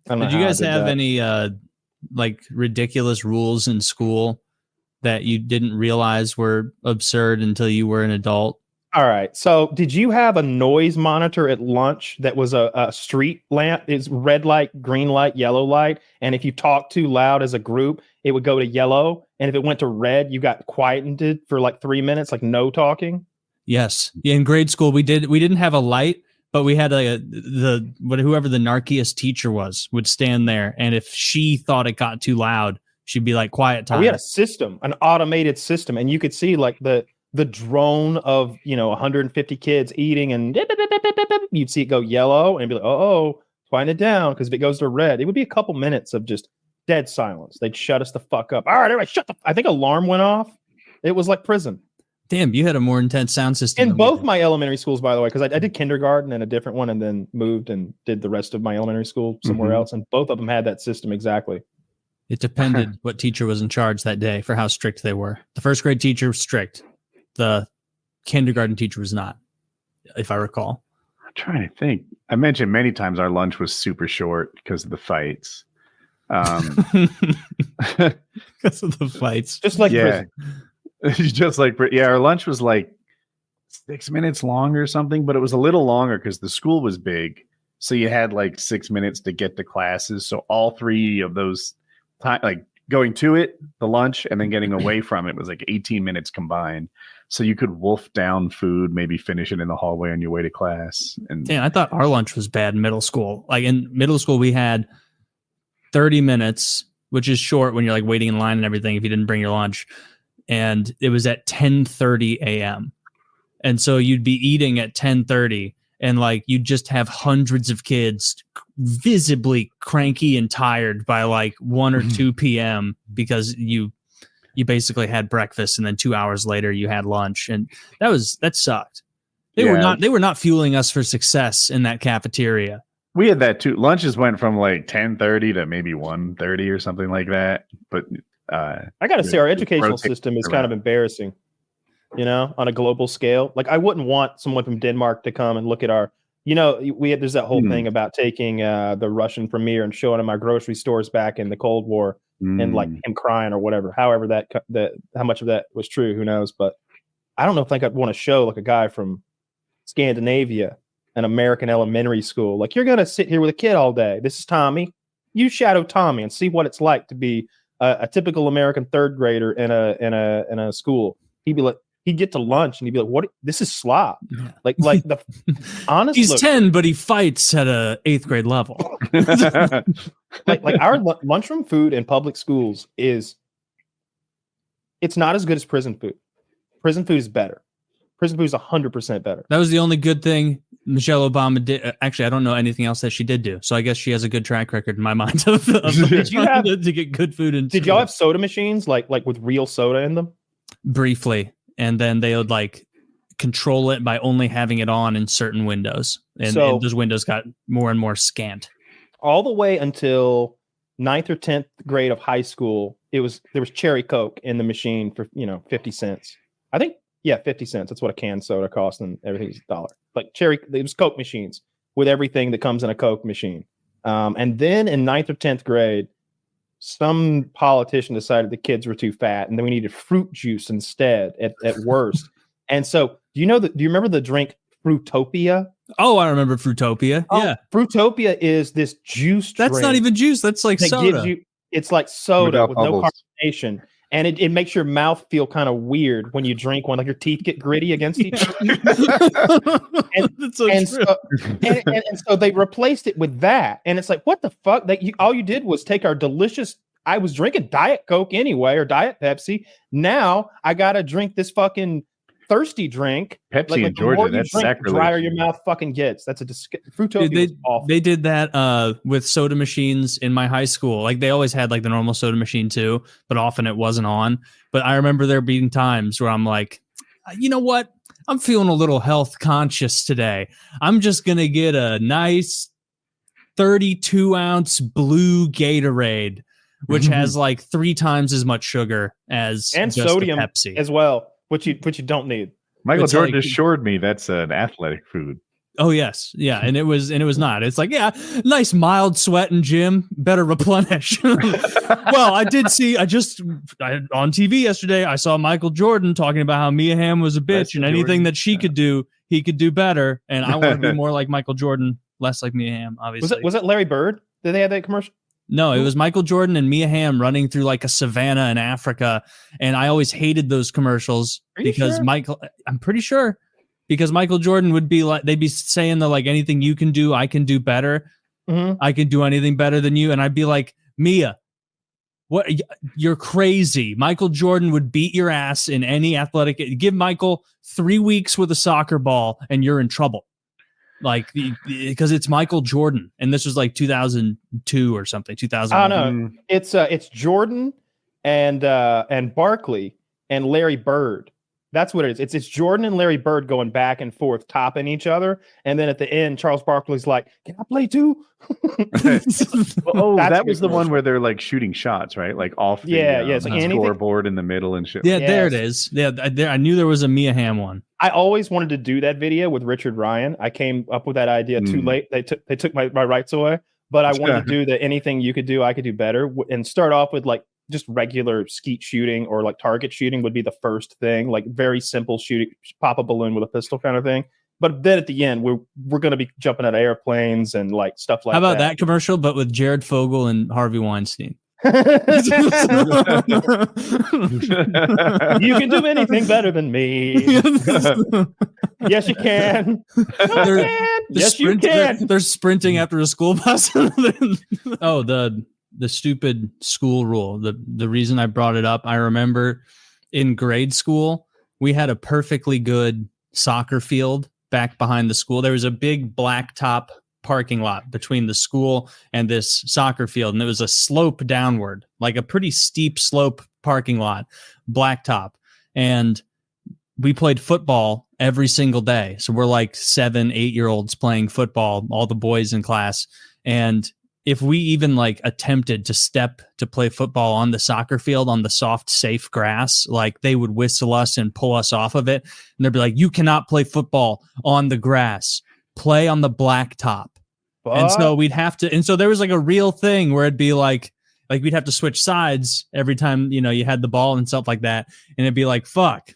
I don't know Did you how I guys did have that. any like ridiculous rules in school that you didn't realize were absurd until you were an adult? All right. So, did you have a noise monitor at lunch that was a street lamp? It's red light, green light, yellow light. And if you talked too loud as a group, it would go to yellow. And if it went to red, you got quieted for like 3 minutes, like no talking. Yes. Yeah, in grade school, we didn't have a light, but we had whoever the narkiest teacher was would stand there. And if she thought it got too loud, she'd be like, quiet time. We had a system, an automated system. And you could see like the drone of 150 kids eating, and you'd see it go yellow and be like, oh, find it down, because if it goes to red, it would be a couple minutes of just dead silence. They'd shut us the fuck up. All right, everybody, shut the. I think alarm went off. It was like prison. Damn, you had a more intense sound system In both my elementary schools, by the way, because I did kindergarten and a different one, and then moved and did the rest of my elementary school somewhere else, and both of them had that system exactly. It depended what teacher was in charge that day for how strict they were. The first grade teacher was strict. The kindergarten teacher was not, if I recall. I'm trying to think. I mentioned many times our lunch was super short because of the fights. Because of the fights. Just like prison. Just like, our lunch was like 6 minutes long or something, but it was a little longer because the school was big. So you had like 6 minutes to get to classes. So all three of those time, like going to it, the lunch, and then getting away from it was like 18 minutes combined. So you could wolf down food, maybe finish it in the hallway on your way to class. And damn, I thought our lunch was bad in middle school. Like in middle school, we had 30 minutes, which is short when you're like waiting in line and everything if you didn't bring your lunch. And it was at 10:30 a.m. And so you'd be eating at 10:30, and like you'd just have hundreds of kids visibly cranky and tired by like 1 or 2 p.m. because you basically had breakfast, and then 2 hours later you had lunch, and that sucked. They were not fueling us for success in that cafeteria. We had that too. Lunches went from like 10:30 to maybe 1:30 or something like that. But I got to say, our educational system is kind of embarrassing, on a global scale. Like, I wouldn't want someone from Denmark to come and look at our, there's that whole thing about taking the Russian premier and showing him our grocery stores back in the Cold War, and like him crying or whatever. However, how much of that was true, who knows? But I don't know if I'd want to show like a guy from Scandinavia, an American elementary school. Like, you're going to sit here with a kid all day. This is Tommy. You shadow Tommy and see what it's like to be a typical American third grader in a school. He'd get to lunch and he'd be like, "What? This is slop." Yeah. Like the honest. He's 10, but he fights at a 8th grade level. like our lunchroom food in public schools it's not as good as prison food. Prison food is better. Prison food is 100% better. That was the only good thing Michelle Obama did. Actually, I don't know anything else that she did do. So I guess she has a good track record in my mind of Did you have to get good food. Did y'all have soda machines like with real soda in them? Briefly, and then they would like control it by only having it on in certain windows, and those windows got more and more scant. All the way until 9th or 10th grade of high school, there was cherry Coke in the machine for 50 cents. I think. Yeah, 50 cents. That's what a canned soda costs, and everything's $1. Like it was Coke machines with everything that comes in a Coke machine. And then in 9th or 10th grade, some politician decided the kids were too fat, and then we needed fruit juice instead at worst. And so, do you remember the drink Fruitopia? Oh, I remember Fruitopia. Yeah. Fruitopia is this juice drink. That's not even juice. That's like soda. It's like soda with bubbles. no carbonation. And it makes your mouth feel kind of weird when you drink one, like your teeth get gritty against each other. and so they replaced it with that. And it's like, what the fuck? All you did was take our delicious, I was drinking Diet Coke anyway, or Diet Pepsi. Now I got to drink this fucking thirsty drink. Pepsi in Georgia, that's sacrilege. The drier your mouth fucking gets. That's Fruitopia was awful. They did that with soda machines in my high school. Like they always had like the normal soda machine too, but often it wasn't on. But I remember there being times where I'm like, you know what? I'm feeling a little health conscious today. I'm just going to get a nice 32-ounce blue Gatorade, which has like 3 times as much sugar as and just sodium Pepsi as well. Which you don't need. Michael Jordan assured me that's an athletic food. Oh yes, yeah, and it was not. It's like, yeah, nice mild sweat in gym, better replenish. Well, I did see. on TV yesterday, I saw Michael Jordan talking about how Mia Hamm was a bitch, and anything that she could do, he could do better. And I want to be more like Michael Jordan, less like Mia Hamm. Obviously, was it Larry Bird? Did they have that commercial? No, it was Michael Jordan and Mia Hamm running through like a savannah in Africa, and I always hated those commercials because sure? I'm pretty sure. Because Michael Jordan would be like, they'd be saying that like anything you can do, I can do better. Mm-hmm. I can do anything better than you. And I'd be like, Mia, what? You're crazy. Michael Jordan would beat your ass in any athletic. Give Michael 3 weeks with a soccer ball and you're in trouble. Like, because it's Michael Jordan. And this was like 2002 or something, 2000. I don't know. It's Jordan and Barkley and Larry Bird. That's what it is. It's Jordan and Larry Bird going back and forth, topping each other. And then at the end, Charles Barkley's like, "Can I play too?" That was the one where they're like shooting shots, right? Like off the scoreboard in the middle and shit. Yeah, there it is. Yeah, I knew there was a Mia Hamm one. I always wanted to do that video with Richard Ryan. I came up with that idea too late. They took my rights away. But I wanted to do the anything you could do, I could do better, and start off with like just regular skeet shooting or like target shooting would be the first thing, like very simple shooting, pop a balloon with a pistol kind of thing. But then at the end, we're going to be jumping out of airplanes and like stuff like that. How about that commercial, but with Jared Fogle and Harvey Weinstein? You can do anything better than me. Yes, you can. Yes, you can. They're sprinting after a school bus. Oh, the stupid school rule. The reason I brought it up, I remember in grade school, we had a perfectly good soccer field back behind the school. There was a big blacktop parking lot between the school and this soccer field, and it was a slope downward, like a pretty steep slope parking lot, blacktop. And we played football every single day. So we're like 7-8-year-olds playing football, all the boys in class. And if we even like attempted to step to play football on the soccer field on the soft, safe grass, like they would whistle us and pull us off of it. And they'd be like, "You cannot play football on the grass. Play on the blacktop." And so we'd have to, and so there was like a real thing where it'd be like we'd have to switch sides every time, you had the ball and stuff like that. And it'd be like, fuck,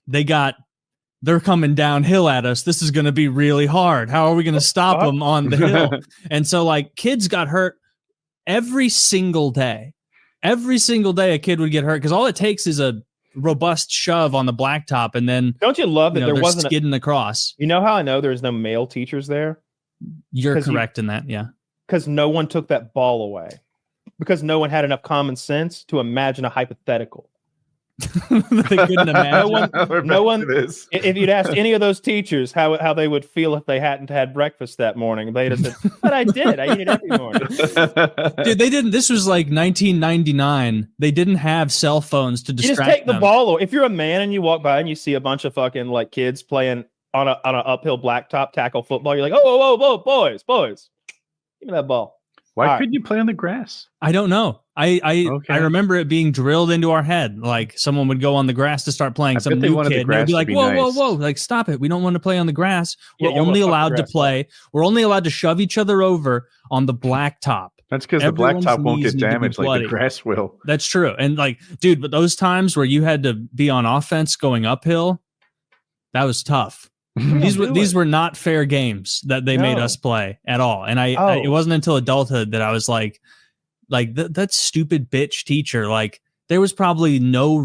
they're coming downhill at us. This is going to be really hard. How are we going to stop them on the hill? And so like kids got hurt every single day. Every single day a kid would get hurt because all it takes is a robust shove on the blacktop. And then don't you love that there wasn't skidding across? You know how I know there's no male teachers there? You're correct in that. Yeah. Because no one took that ball away. Because no one had enough common sense to imagine a hypothetical. They couldn't imagine. No one. If you'd asked any of those teachers how they would feel if they hadn't had breakfast that morning, they'd have said, "But I did. I eat it every morning." Dude, they didn't. This was like 1999. They didn't have cell phones to distract them. You just take the ball. If you're a man and you walk by and you see a bunch of fucking like kids playing on an uphill blacktop tackle football, you're like, "Oh, boys, give me that ball." Why couldn't you play on the grass? I don't know. I remember it being drilled into our head. Like someone would go on the grass to start playing. Some new kid and they'd be like, whoa, like stop it. We don't want to play on the grass. We're only allowed to play. We're only allowed to shove each other over on the blacktop. That's because the blacktop won't get damaged like the grass will. That's true. And like, dude, but those times where you had to be on offense going uphill, that was tough. These were not fair games that they made us play at all. And it wasn't until adulthood that I was like that stupid bitch teacher. Like there was probably no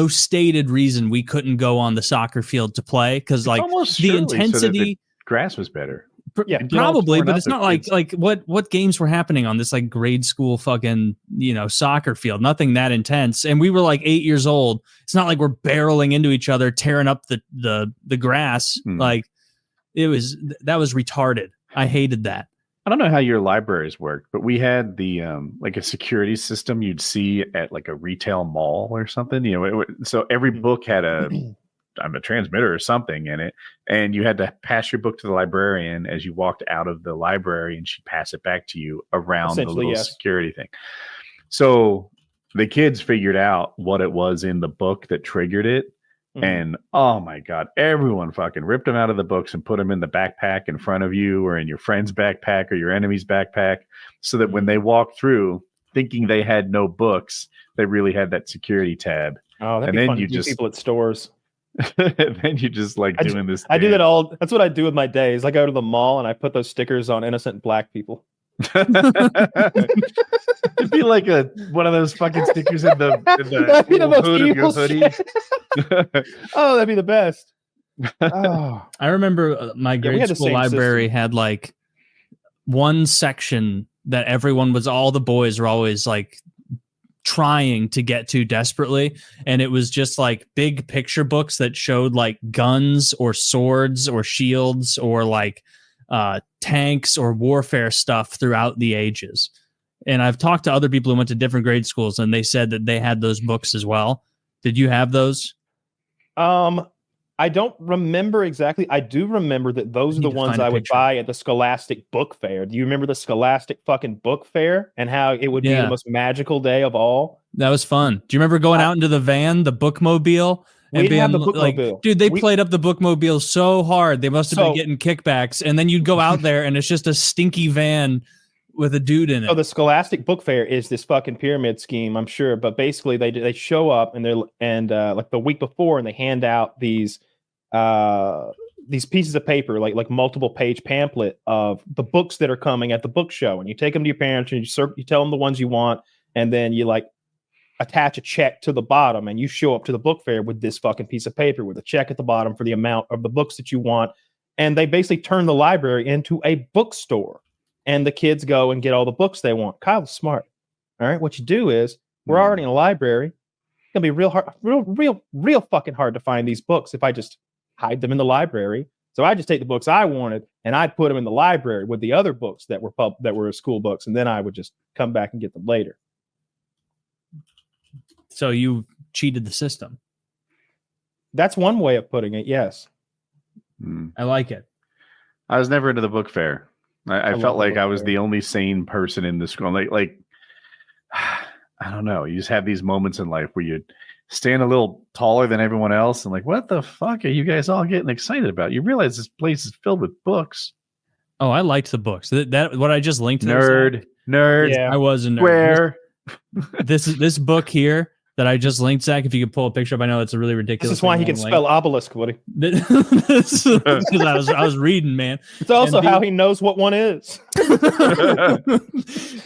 stated reason we couldn't go on the soccer field to play. Cause like the intensity, so the grass was better. Yeah, probably, but it's not like what games were happening on this like grade school fucking soccer field. Nothing that intense, and we were like 8 years old. It's not like we're barreling into each other, tearing up the grass. Like that was retarded. I hated that. I don't know how your libraries worked, but we had the like a security system you'd see at like a retail mall or something. So every book had a transmitter or something in it, and you had to pass your book to the librarian as you walked out of the library, and she'd pass it back to you around the little security thing. So the kids figured out what it was in the book that triggered it, And oh my God, everyone fucking ripped them out of the books and put them in the backpack in front of you or in your friend's backpack or your enemy's backpack so that when they walk through thinking they had no books, they really had that security tab. Oh, that'd and be then fun you to just people at stores. then you just like doing this. I do that all. That's what I do with my days. I go to the mall and I put those stickers on innocent black people. It'd be like one of those fucking stickers in the That'd be the most hood of your evil hoodie. Oh, that'd be the best. Oh. I remember my we grade had the school same library system. had like one section that all the boys were always like trying to get to desperately, and it was just like big picture books that showed like guns or swords or shields or like tanks or warfare stuff throughout the ages. And I've talked to other people who went to different grade schools and they said that they had those books as well. Did you have those? I don't remember exactly. I do remember that those are the ones I would buy at the Scholastic book fair. Do you remember the Scholastic fucking book fair and how it would be the most magical day of all? That was fun. Do you remember going out into the van, the bookmobile? We didn't have the bookmobile. Like, dude, they played up the bookmobile so hard. They must have been getting kickbacks. And then you'd go out there and it's just a stinky van with a dude in it. So the Scholastic book fair is this fucking pyramid scheme, I'm sure. But basically they show up and like the week before and they hand out these pieces of paper, like multiple page pamphlet of the books that are coming at the book show. And you take them to your parents and you tell them the ones you want. And then you like attach a check to the bottom and you show up to the book fair with this fucking piece of paper with a check at the bottom for the amount of the books that you want. And they basically turn the library into a bookstore and the kids go and get all the books they want. Kyle's smart. All right. What you do is we're already in a library. It's going to be real fucking hard to find these books if I just hide them in the library. So I just take the books I wanted and I'd put them in the library with the other books that were school books. And then I would just come back and get them later. So you cheated the system. That's one way of putting it. Yes. I like it. I was never into the book fair. I felt like I was the only sane person in the school. Like, I don't know. You just have these moments in life where you stand a little taller than everyone else and like, what the fuck are you guys all getting excited about? You realize this place is filled with books. Oh, I liked the books. That what I just linked to. Nerd. Yeah. I was a nerd. Where? This book here that I just linked, Zach, if you could pull a picture up. I know it's a really ridiculous. This is why he can spell obelisk, Woody. Because I was reading, man. It's also how he knows what one is.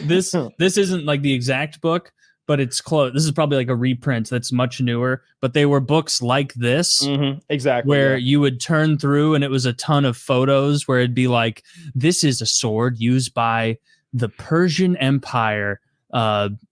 This isn't like the exact book, but it's close. This is probably like a reprint that's much newer. But they were books like this, exactly, where you would turn through, and it was a ton of photos where it'd be like, "This is a sword used by the Persian Empire."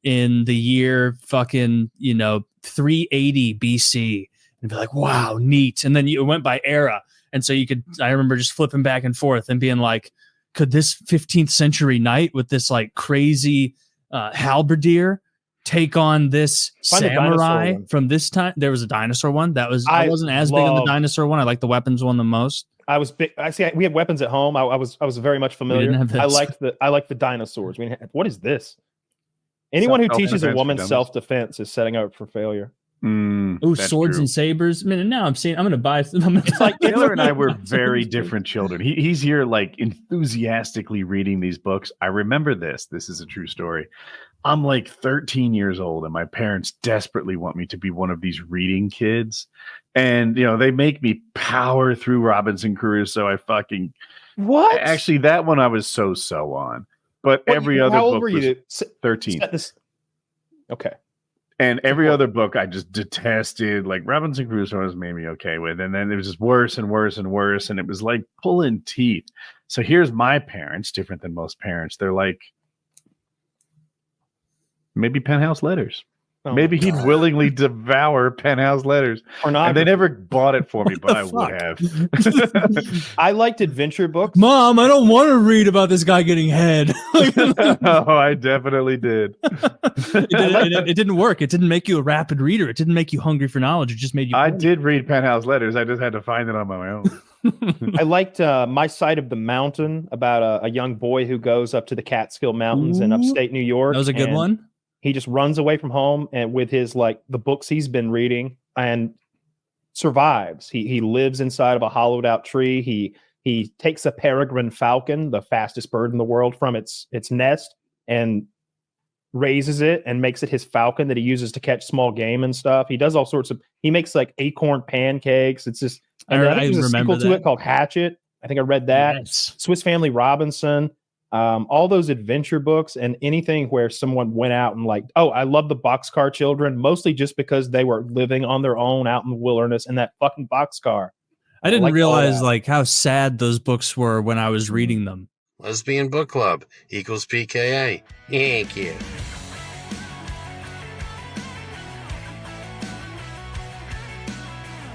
In the year fucking 380 BC, and be like, wow, neat. And then you went by era, and so I remember just flipping back and forth and being like, could this 15th century knight with this like crazy halberdier take on this samurai from this time? There was a dinosaur one I wasn't as big on the dinosaur one. I like the weapons one the most. I was big. We had weapons at home. I was very much familiar. I liked the dinosaurs. What is this? Anyone who teaches a woman self-defense is setting up for failure. Swords and sabers. I mean, now I'm going to buy. It's like Taylor and I were very different children. He's here like enthusiastically reading these books. I remember this. This is a true story. I'm like 13 years old and my parents desperately want me to be one of these reading kids. And, they make me power through Robinson Crusoe. What? Actually, that one I was so on. But every other book was 13. Okay. And every other book I just detested. Like Robinson Crusoe was made me okay with. And then it was just worse and worse and worse. And it was like pulling teeth. So here's my parents, different than most parents. They're like, maybe Penthouse Letters. Maybe he'd willingly devour Penthouse Letters. And they never bought it for me, but I would have. I liked adventure books. Mom, I don't want to read about this guy getting head. Oh, I definitely did. It didn't work. It didn't make you a rapid reader. It didn't make you hungry for knowledge. It just made you. I did read Penthouse Letters. I just had to find it on my own. I liked My Side of the Mountain, about a young boy who goes up to the Catskill Mountains in upstate New York. That was a good one. He just runs away from home and with his the books he's been reading, and survives. He lives inside of a hollowed out tree. He takes a peregrine falcon, the fastest bird in the world, from its nest and raises it and makes it his falcon that he uses to catch small game and stuff. He does all sorts of. He makes like acorn pancakes. It's just. And I think there's a sequel to it called Hatchet. I think I read that. Yes. Swiss Family Robinson. All those adventure books and anything where someone went out and like, oh, I love the Boxcar Children, mostly just because they were living on their own out in the wilderness in that fucking boxcar. I didn't realize like how sad those books were when I was reading them. Lesbian Book Club equals PKA. Thank you.